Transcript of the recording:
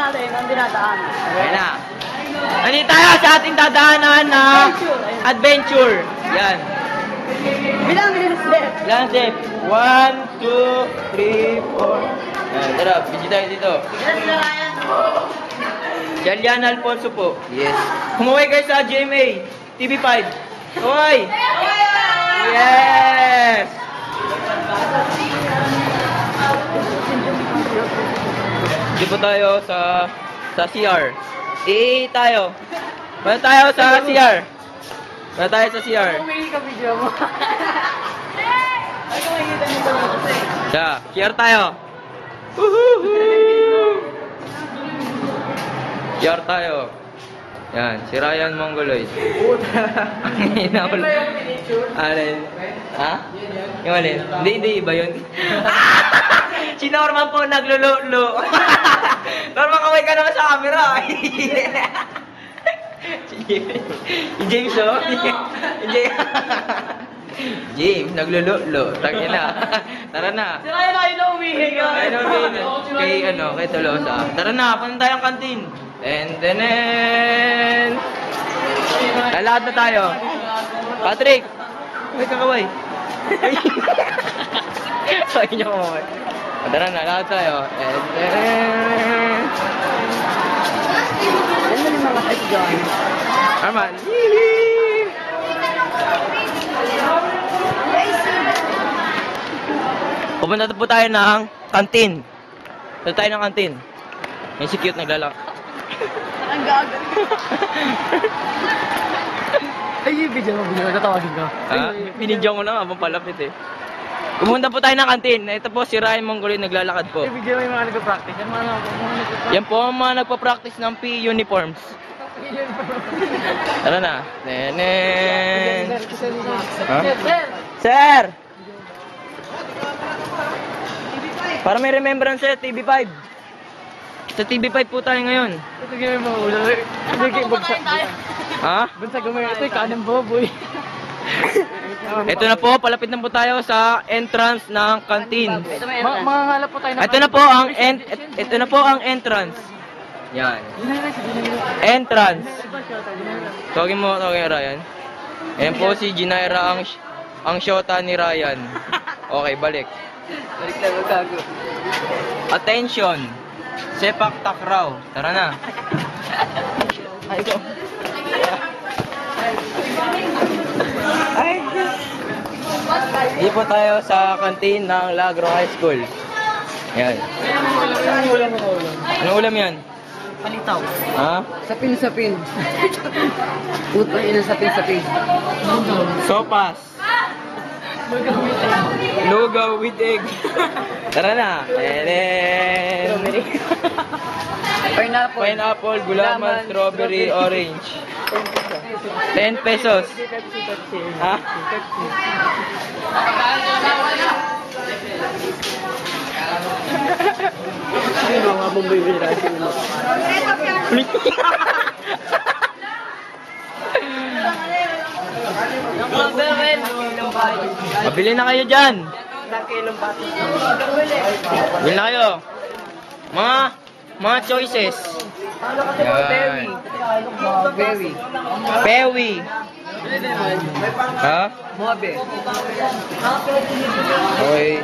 natin ang dinadaan. Ayan na. Nandito tayo sa ating dadaanan na adventure. Yan. Bilang step. Ilan step? 1, 2, 3, 4. Yan, tara, video tayo dito. Jalian Alfonso po. Yes. Kumaway kayo sa GMA TV5. Kumaway! Yes! Dito po tayo sa CR. Tayo. Punta tayo sa CR. Punta tayo sa CR. Kumili ka video mo. Ay, kumikita nito. Siya, CR tayo. Woohoo! CR tayo. Yan, si Ryan Mongoloid. Ang hina ulo. Alin? Ha? Yung alin? Hindi, iba yun. Si Norman po naglululo. Norman, kaway ka naman sa camera. Si James, oh. James, naglululo. Tangin na. Tara na. Si Ryan ay na umihinga. Kay Tolosa. Tara na, punta tayong kantin. And then... Lalakad na tayo. Patrick! Ay, kakaway. Ay, niya kumaway. Tara na, lalakad tayo. And then... Ano yung mga type dyan? Arman. Pupunta po tayo ng kantin. Punta tayo ng kantin. May si cute naglalak. Ang gagal. Ay, yung video mo, natawagin ko. Binidyo ko na habang palapit eh. Pumunta po tayo ng kantin. Ito po si Ryan Mongoloid naglalakad po. Ay, video mo yung mga nagpa-practice. Yung mga nagpa-practice. Yan po ang mga nagpa-practice ng PE uniforms. Tara na. Nenen. Ha? Sir! Para may remembrance sa TV5. Sa TV5 po tayo ngayon. Ito gawin mo ulo. Hindi kayo bagsak. Ha? Bansag mo ito, kanan boboy. Ito na po, palapit na po tayo sa entrance ng kantin. Mga ngalap po tayo na. Ito na po ang entrance. Yan. Entrance. Tawagin mo Ryan. Ayan po si Ginaira ang shota ni Ryan. Okay, balik. Balik na magago. Attention. Sepak takraw. Tara na. Ay, go. Ay, di po tayo sa kantin ng Lagro High School. Yan. Anong ulam yan? Palitaw. Ha? Sapin. Puto ina sapin. Sopas. Lugaw with egg. Tara na. Pineapple, gulaman, strawberry, orange. 10 pesos. Ha? Ano mga bumibira sila? Mabili na kayo dyan. Bili na kayo. Mga choices. Yan. Pewi. Ha? Mobe. Okay.